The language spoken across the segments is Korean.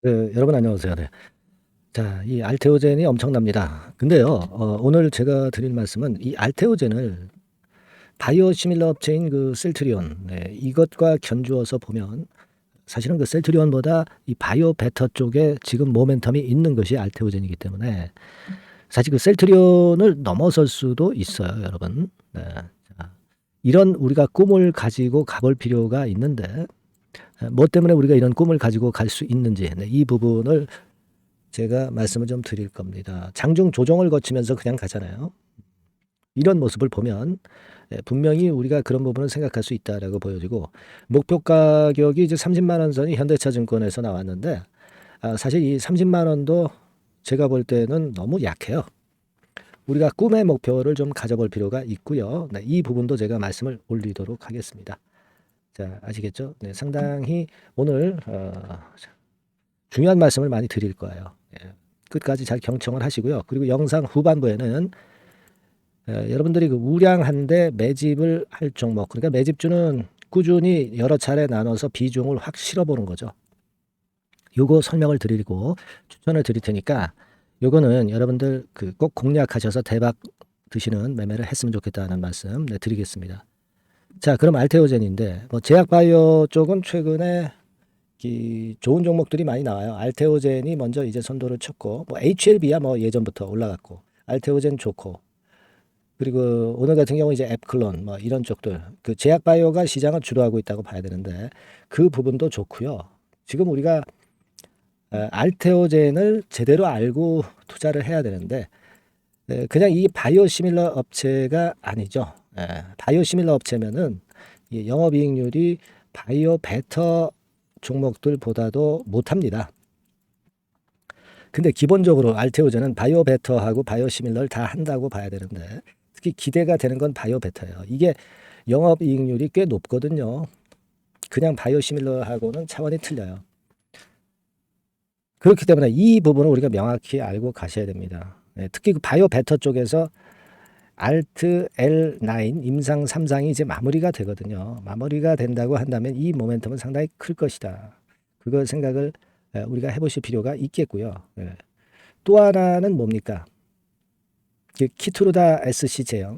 네, 여러분 안녕하세요. 네. 자, 이 알테오젠이 엄청납니다. 근데요, 오늘 제가 드릴 말씀은 이 알테오젠을 바이오시밀러 업체인 그 셀트리온, 네, 이것과 견주어서 보면 사실은 그 셀트리온보다 이 바이오 베터 쪽에 지금 모멘텀이 있는 것이 알테오젠이기 때문에 사실 그 셀트리온을 넘어설 수도 있어요, 여러분. 네. 자, 이런 우리가 꿈을 가지고 가볼 필요가 있는데, 뭐 때문에 우리가 이런 꿈을 가지고 갈 수 있는지, 네, 이 부분을 제가 말씀을 좀 드릴 겁니다. 장중 조정을 거치면서 그냥 가잖아요. 이런 모습을 보면 분명히 우리가 그런 부분을 생각할 수 있다라고 보여지고, 목표 가격이 이제 30만 원 선이 현대차 증권에서 나왔는데, 사실 이 30만 원도 제가 볼 때는 너무 약해요. 우리가 꿈의 목표를 좀 가져볼 필요가 있고요. 네, 이 부분도 제가 말씀을 올리도록 하겠습니다. 자, 아시겠죠? 네, 상당히 오늘 중요한 말씀을 많이 드릴 거예요. 예, 끝까지 잘 경청을 하시고요. 그리고 영상 후반부에는 여러분들이 그 우량한데 매집을 할 종목, 그러니까 매집주는 꾸준히 여러 차례 나눠서 비중을 확 실어보는 거죠. 요거 설명을 드리고 추천을 드릴 테니까 요거는 여러분들 그 꼭 공략하셔서 대박 드시는 매매를 했으면 좋겠다는 말씀 드리겠습니다. 자, 그럼 알테오젠인데 뭐 제약바이오 쪽은 최근에 좋은 종목들이 많이 나와요. 알테오젠이 먼저 이제 선도를 쳤고, 뭐 HLB야 뭐 예전부터 올라갔고, 알테오젠 좋고, 그리고 오늘 같은 경우 이제 앱클론 뭐 이런 쪽들, 그 제약바이오가 시장을 주도하고 있다고 봐야 되는데 그 부분도 좋고요. 지금 우리가 알테오젠을 제대로 알고 투자를 해야 되는데 그냥 이 바이오시밀러 업체가 아니죠. 바이오시밀러 업체면은 이 영업이익률이 바이오 베터 종목들보다도 못합니다. 근데 기본적으로 알테오젠은 바이오 베터하고 바이오시밀러를 다 한다고 봐야 되는데 특히 기대가 되는 건 바이오 베터예요. 이게 영업이익률이 꽤 높거든요. 그냥 바이오시밀러하고는 차원이 틀려요. 그렇기 때문에 이 부분을 우리가 명확히 알고 가셔야 됩니다. 특히 그 바이오 베터 쪽에서 알트 L9 임상 3상이 이제 마무리가 되거든요. 마무리가 된다고 한다면 이 모멘텀은 상당히 클 것이다. 그걸 생각을 우리가 해보실 필요가 있겠고요. 또 하나는 뭡니까? 그 키투르다 SC 제형.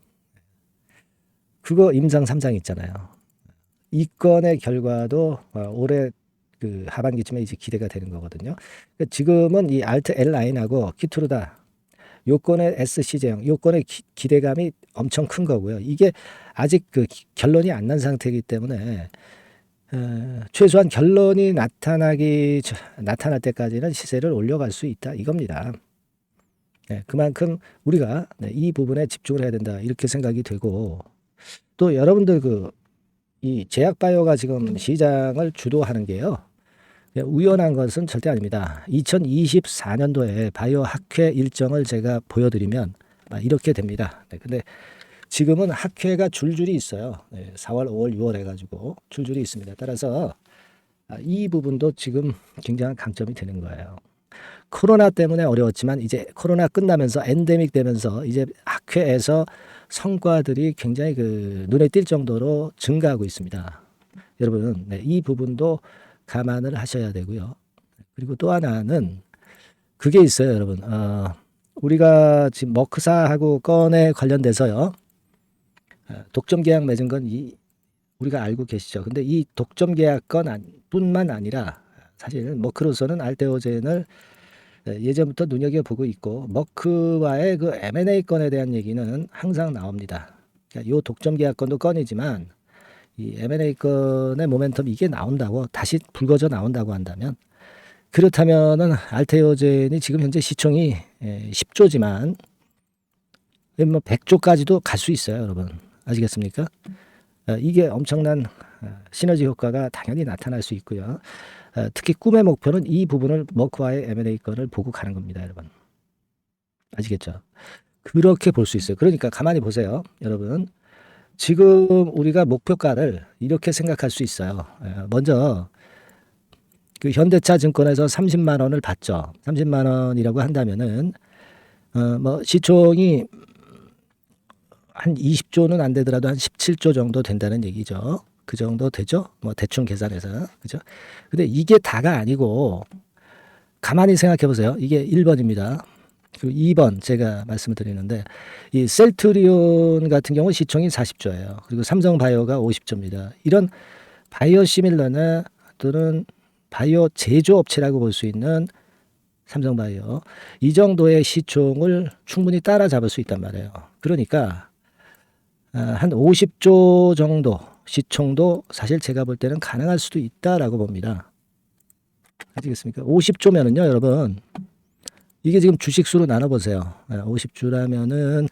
그거 임상 3상 있잖아요. 이 건의 결과도 올해 그 하반기쯤에 이제 기대가 되는 거거든요. 그러니까 지금은 이 알트 L9하고 키투르다 요건의 SC 제형, 요건의 기대감이 엄청 큰 거고요. 이게 아직 그 결론이 안 난 상태이기 때문에 최소한 결론이 나타날 때까지는 시세를 올려갈 수 있다 이겁니다. 그만큼 우리가 이 부분에 집중을 해야 된다 이렇게 생각이 되고 또 여러분들 이 제약바이오가 지금 시장을 주도하는 게요. 우연한 것은 절대 아닙니다. 2024년도에 바이오 학회 일정을 제가 보여드리면 이렇게 됩니다. 근데 지금은 학회가 줄줄이 있어요. 4월, 5월, 6월 해가지고 줄줄이 있습니다. 따라서 이 부분도 지금 굉장한 강점이 되는 거예요. 코로나 때문에 어려웠지만 이제 코로나 끝나면서 엔데믹 되면서 이제 학회에서 성과들이 굉장히 그 눈에 띌 정도로 증가하고 있습니다. 여러분, 이 부분도 감안을 하셔야 되고요. 그리고 또 하나는 그게 있어요, 여러분. 우리가 지금 머크사하고 건에 관련돼서요. 독점 계약 맺은 건 우리가 알고 계시죠. 근데 이 독점 계약 건뿐만 아니라 사실 머크로서는 알테오젠을 예전부터 눈여겨보고 있고 머크와의 그 M&A 건에 대한 얘기는 항상 나옵니다. 그러니까 이 독점 계약 건도 건이지만 이 M&A 건의 모멘텀 이게 나온다고 다시 불거져 나온다고 한다면 그렇다면은 알테오젠이 지금 현재 시총이 10조지만 뭐 100조까지도 갈 수 있어요, 여러분. 아시겠습니까? 이게 엄청난 시너지 효과가 당연히 나타날 수 있고요. 특히 꿈의 목표는 이 부분을 머크와의 M&A 건을 보고 가는 겁니다, 여러분. 아시겠죠? 그렇게 볼 수 있어요. 그러니까 가만히 보세요, 여러분. 지금 우리가 목표가를 이렇게 생각할 수 있어요. 먼저 그 현대차 증권에서 30만 원을 받죠. 30만 원이라고 한다면은 뭐 시총이 한 20조는 안 되더라도 한 17조 정도 된다는 얘기죠. 그 정도 되죠? 뭐 대충 계산해서. 그죠? 근데 이게 다가 아니고 가만히 생각해 보세요. 이게 1번입니다. 그리고 2번 제가 말씀을 드리는데 이 셀트리온 같은 경우 시총이 40조예요. 그리고 삼성바이오가 50조입니다. 이런 바이오 시밀러나 또는 바이오 제조업체라고 볼 수 있는 삼성바이오 이 정도의 시총을 충분히 따라잡을 수 있단 말이에요. 그러니까 한 50조 정도 시총도 사실 제가 볼 때는 가능할 수도 있다라고 봅니다. 아시겠습니까? 50조면은요, 여러분. 이게 지금 주식수로 나눠보세요. 50조라면은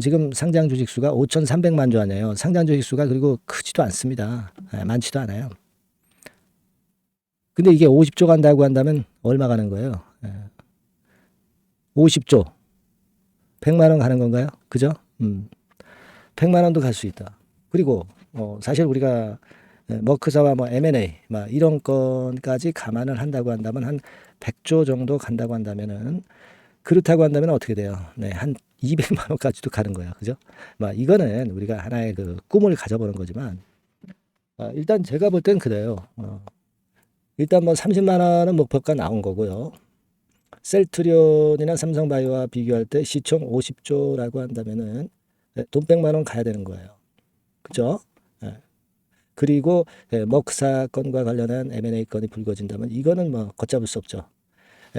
지금 상장 주식수가 5,300만 주 아니에요. 상장 주식수가 그리고 크지도 않습니다. 많지도 않아요. 근데 이게 50조 간다고 한다면 얼마 가는 거예요? 50조. 100만 원 가는 건가요? 그죠? 100만 원도 갈 수 있다. 그리고 사실 우리가 머크사와 뭐 M&A 막 이런 건까지 감안을 한다고 한다면 한 100조 정도 간다고 한다면은 그렇다고 한다면 어떻게 돼요? 네, 한 200만 원까지도 가는 거예요. 그죠? 막 이거는 우리가 하나의 그 꿈을 가져보는 거지만 일단 제가 볼 땐 그래요. 일단 뭐 30만 원은 목표가 나온 거고요. 셀트리온이나 삼성바이오와 비교할 때 시총 50조라고 한다면은 돈 100만 원 가야 되는 거예요. 그죠? 그리고 머크사 건과 관련한 M&A 건이 불거진다면 이거는 뭐 걷잡을 수 없죠.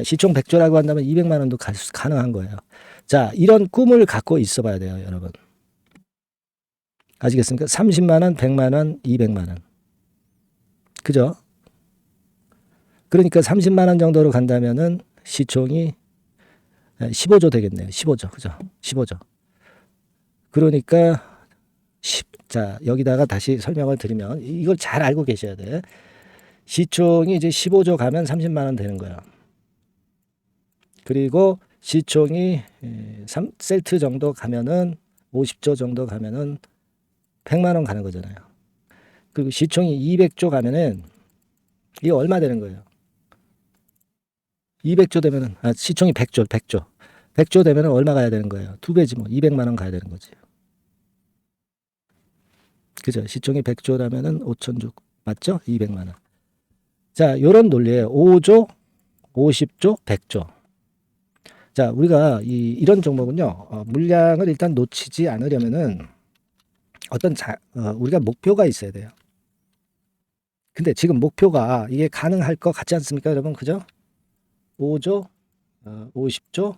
시총 100조라고 한다면 200만 원도 가능한 거예요. 자, 이런 꿈을 갖고 있어 봐야 돼요, 여러분. 아시겠습니까? 30만 원, 100만 원, 200만 원. 그죠? 그러니까 30만 원 정도로 간다면은 시총이 15조 되겠네요. 15조. 그죠? 15조. 그러니까 자, 여기다가 다시 설명을 드리면 이걸 잘 알고 계셔야 돼. 시총이 이제 15조 가면 30만 원 되는 거예요. 그리고 시총이 셀트 정도 가면은 50조 정도 가면은 100만 원 가는 거잖아요. 그리고 시총이 200조 가면은 이게 얼마 되는 거예요? 200조 되면은 시총이 100조, 100조. 100조 되면은 얼마 가야 되는 거예요? 두 배지 뭐 200만 원 가야 되는 거지. 그죠? 시총이 100조라면은 5천조 맞죠? 200만 원. 자, 요런 논리예요. 5조, 50조, 100조. 자, 우리가 이런 종목은요, 물량을 일단 놓치지 않으려면은 우리가 목표가 있어야 돼요. 근데 지금 목표가 이게 가능할 것 같지 않습니까, 여러분? 그죠? 5조, 50조,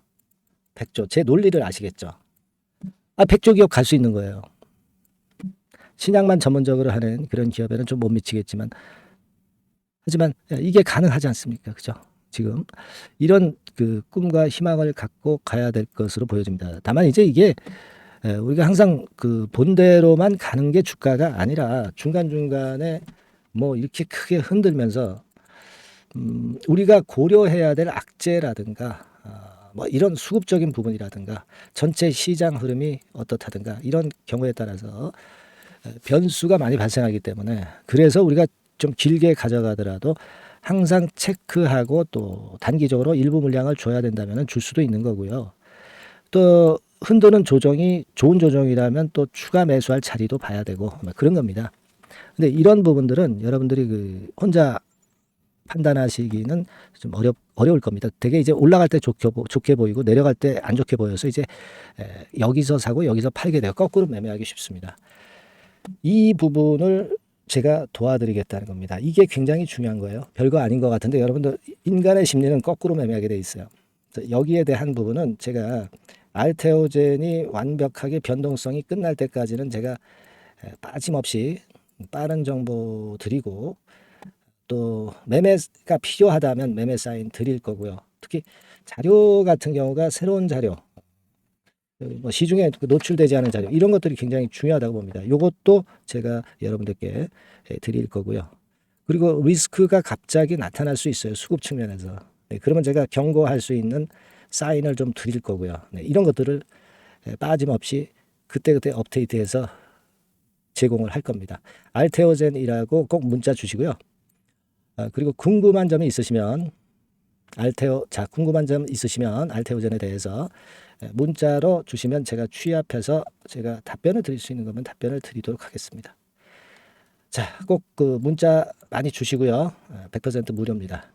100조. 제 논리를 아시겠죠? 100조 기업 갈 수 있는 거예요. 신약만 전문적으로 하는 그런 기업에는 좀 못 미치겠지만, 하지만 이게 가능하지 않습니까? 그죠? 지금 이런 그 꿈과 희망을 갖고 가야 될 것으로 보여집니다. 다만 이제 이게 우리가 항상 그 본대로만 가는 게 주가가 아니라 중간중간에 뭐 이렇게 크게 흔들면서 우리가 고려해야 될 악재라든가 뭐 이런 수급적인 부분이라든가 전체 시장 흐름이 어떻다든가 이런 경우에 따라서 변수가 많이 발생하기 때문에 그래서 우리가 좀 길게 가져가더라도 항상 체크하고 또 단기적으로 일부 물량을 줘야 된다면 줄 수도 있는 거고요. 또 흔드는 조정이 좋은 조정이라면 또 추가 매수할 자리도 봐야 되고 그런 겁니다. 근데 이런 부분들은 여러분들이 그 혼자 판단하시기는 좀 어려울 겁니다. 되게 이제 올라갈 때 좋게 보이고 내려갈 때 안 좋게 보여서 이제 여기서 사고 여기서 팔게 되고 거꾸로 매매하기 쉽습니다. 이 부분을 제가 도와드리겠다는 겁니다. 이게 굉장히 중요한 거예요. 별거 아닌 것 같은데 여러분들 인간의 심리는 거꾸로 매매하게 돼 있어요. 여기에 대한 부분은 제가 알테오젠이 완벽하게 변동성이 끝날 때까지는 제가 빠짐없이 빠른 정보 드리고 또 매매가 필요하다면 매매 사인 드릴 거고요. 특히 자료 같은 경우가 새로운 자료, 뭐 시중에 노출되지 않은 자료 이런 것들이 굉장히 중요하다고 봅니다. 이것도 제가 여러분들께 드릴 거고요. 그리고 리스크가 갑자기 나타날 수 있어요. 수급 측면에서. 네, 그러면 제가 경고할 수 있는 사인을 좀 드릴 거고요. 네, 이런 것들을 빠짐없이 그때그때 업데이트해서 제공을 할 겁니다. 알테오젠이라고 꼭 문자 주시고요. 그리고 궁금한 점이 있으시면 궁금한 점 있으시면 알테오젠에 대해서 문자로 주시면 제가 취합해서 제가 답변을 드릴 수 있는 거면 답변을 드리도록 하겠습니다. 자, 꼭 그 문자 많이 주시고요. 100% 무료입니다.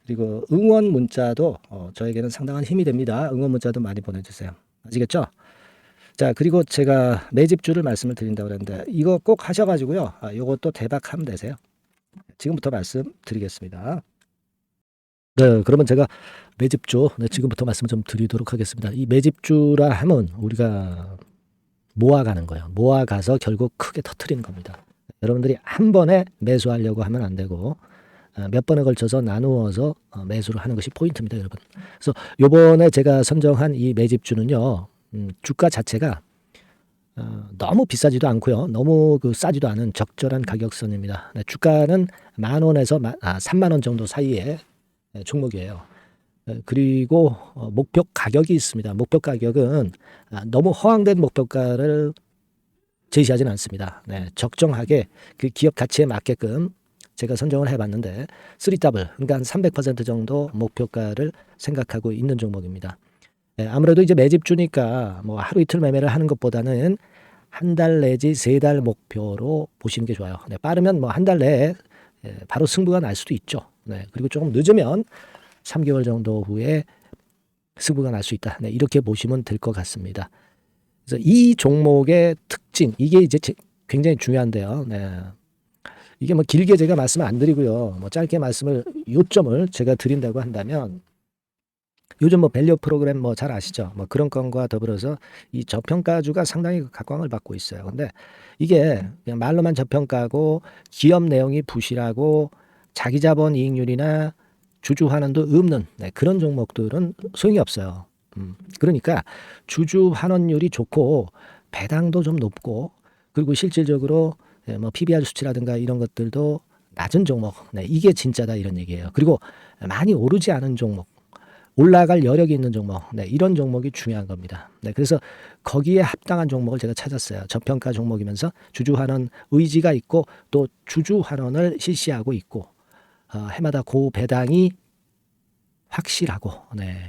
그리고 응원 문자도 저에게는 상당한 힘이 됩니다. 응원 문자도 많이 보내주세요. 아시겠죠? 자, 그리고 제가 매집주를 말씀을 드린다고 그랬는데 이거 꼭 하셔가지고요. 요것도 대박하면 되세요. 지금부터 말씀드리겠습니다. 네, 그러면 제가 매집주, 네, 지금부터 말씀을 좀 드리도록 하겠습니다. 이 매집주라 하면 우리가 모아가는 거예요. 모아가서 결국 크게 터트리는 겁니다. 여러분들이 한 번에 매수하려고 하면 안 되고 몇 번에 걸쳐서 나누어서 매수를 하는 것이 포인트입니다, 여러분. 그래서 요번에 제가 선정한 이 매집주는요, 주가 자체가 너무 비싸지도 않고요, 너무 싸지도 않은 적절한 가격선입니다. 네, 주가는 10,000원에서 30,000원 정도 사이의 종목이에요. 그리고 목표 가격이 있습니다. 목표 가격은 너무 허황된 목표가를 제시하지는 않습니다. 네, 적정하게 그 기업 가치에 맞게끔 제가 선정을 해봤는데 3더블, 그러니까 한 300% 정도 목표가를 생각하고 있는 종목입니다. 네, 아무래도 이제 매집주니까 뭐 하루 이틀 매매를 하는 것보다는 한 달 내지 3달 목표로 보시는 게 좋아요. 네, 빠르면 뭐 한 달 내에 바로 승부가 날 수도 있죠. 네, 그리고 조금 늦으면 3개월 정도 후에 승부가 날 수 있다. 네, 이렇게 보시면 될 것 같습니다. 그래서 이 종목의 특징, 이게 이제 굉장히 중요한데요. 네. 이게 뭐 길게 제가 말씀을 안 드리고요. 뭐 짧게 말씀을 요점을 제가 드린다고 한다면 요즘 뭐 밸류 프로그램 뭐 잘 아시죠? 뭐 그런 건과 더불어서 이 저평가주가 상당히 각광을 받고 있어요. 근데 이게 그냥 말로만 저평가고 기업 내용이 부실하고 자기 자본 이익률이나 주주 환원도 없는 그런 종목들은 소용이 없어요. 그러니까 주주 환원율이 좋고 배당도 좀 높고 그리고 실질적으로 뭐 PBR 수치라든가 이런 것들도 낮은 종목, 이게 진짜다 이런 얘기예요. 그리고 많이 오르지 않은 종목, 올라갈 여력이 있는 종목, 이런 종목이 중요한 겁니다. 그래서 거기에 합당한 종목을 제가 찾았어요. 저평가 종목이면서 주주 환원 의지가 있고 또 주주 환원을 실시하고 있고 해마다 고배당이 확실하고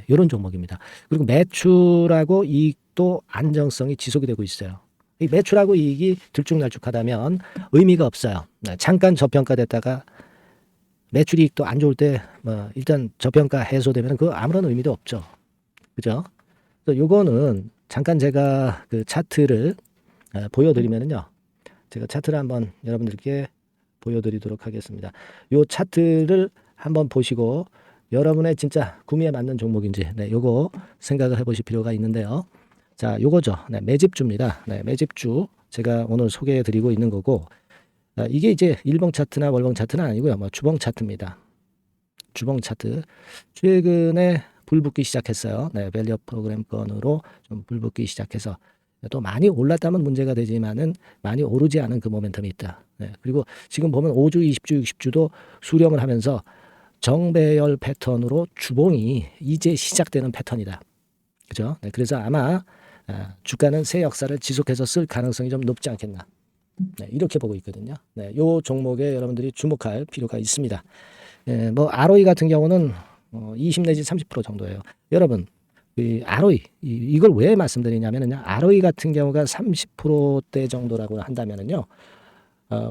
이런 종목입니다. 그리고 매출하고 이익도 안정성이 지속이 되고 있어요. 이 매출하고 이익이 들쭉날쭉하다면 의미가 없어요. 잠깐 저평가됐다가 매출 이익도 안 좋을 때 뭐 일단 저평가 해소되면 그 아무런 의미도 없죠. 그죠? 그래서 요거는 잠깐 제가 그 차트를 보여드리면은요. 제가 차트를 한번 여러분들께 보여드리도록 하겠습니다. 요 차트를 한번 보시고 여러분의 진짜 구미에 맞는 종목인지 요거 생각을 해보실 필요가 있는데요. 자, 요거죠. 매집주입니다. 매집주 제가 오늘 소개해드리고 있는 거고 이게 이제 일봉 차트나 월봉 차트는 아니고요. 뭐 주봉 차트입니다. 주봉 차트 최근에 불붙기 시작했어요. 밸류 프로그램 건으로 좀 불붙기 시작해서 또 많이 올랐다면 문제가 되지만은 많이 오르지 않은 그 모멘텀이 있다. 그리고 지금 보면 5주, 20주, 60주도 수렴을 하면서 정배열 패턴으로 주봉이 이제 시작되는 패턴이다. 그죠? 그래서 아마 주가는 새 역사를 지속해서 쓸 가능성이 좀 높지 않겠나. 이렇게 보고 있거든요. 요 종목에 여러분들이 주목할 필요가 있습니다. 뭐 ROE 같은 경우는 20 내지 30% 정도예요. 여러분, 이 ROE 이걸 왜 말씀드리냐면은요. ROE 같은 경우가 30%대 정도라고 한다면은요.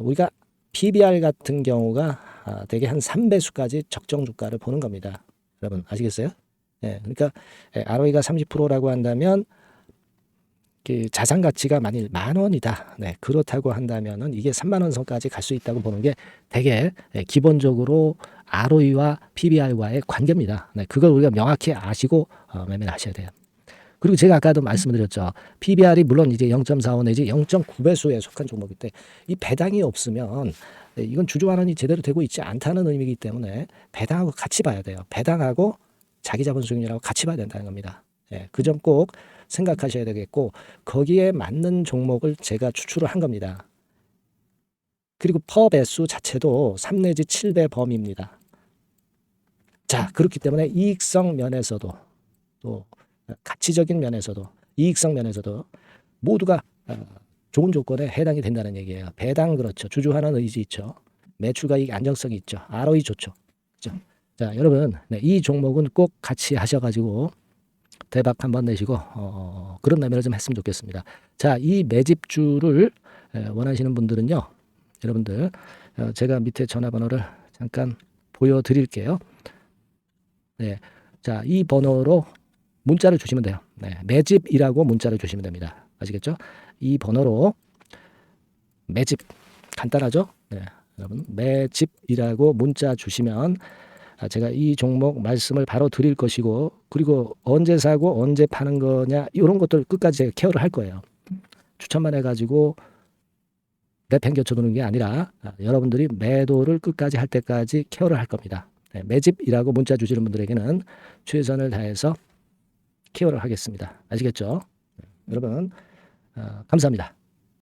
우리가 PBR 같은 경우가 대개 한 3배수까지 적정 주가를 보는 겁니다. 여러분 아시겠어요? 그러니까 ROE가 30%라고 한다면 그 자산 가치가 만일 10,000원이다. 그렇다고 한다면은 이게 30,000원 선까지 갈 수 있다고 보는 게 되게 기본적으로 ROE와 PBR과의 관계입니다. 그걸 우리가 명확히 아시고 매매를 하셔야 돼요. 그리고 제가 아까도 말씀드렸죠. PBR이 물론 이제 0.45 내지 0.9배수에 속한 종목인데 이 배당이 없으면 이건 주주 환원이 제대로 되고 있지 않다는 의미이기 때문에 배당하고 같이 봐야 돼요. 배당하고 자기 자본 수익률하고 같이 봐야 된다는 겁니다. 그 점 꼭 생각하셔야 되겠고 거기에 맞는 종목을 제가 추출을 한 겁니다. 그리고 퍼 배수 자체도 3 내지 7배 범위입니다. 자, 그렇기 때문에 이익성 면에서도 또 가치적인 면에서도 이익성 면에서도 모두가 좋은 조건에 해당이 된다는 얘기예요. 배당 그렇죠. 주주 환원 의지 있죠. 매출과 이익 안정성이 있죠. ROE 좋죠. 그렇죠? 자, 여러분 이 종목은 꼭 같이 하셔가지고 대박 한번 내시고 그런 매매를 좀 했으면 좋겠습니다. 자, 이 매집주를 원하시는 분들은요. 여러분들 제가 밑에 전화번호를 잠깐 보여드릴게요. 네. 자, 이 번호로 문자를 주시면 돼요. 네. 매집이라고 문자를 주시면 됩니다. 아시겠죠? 이 번호로 매집 간단하죠? 네. 여러분 매집이라고 문자 주시면 제가 이 종목 말씀을 바로 드릴 것이고 그리고 언제 사고 언제 파는 거냐 이런 것들 끝까지 제가 케어를 할 거예요. 추천만 해가지고 내팽겨쳐 두는 게 아니라 여러분들이 매도를 끝까지 할 때까지 케어를 할 겁니다. 네, 매집이라고 문자 주시는 분들에게는 최선을 다해서 케어를 하겠습니다. 아시겠죠? 여러분 감사합니다.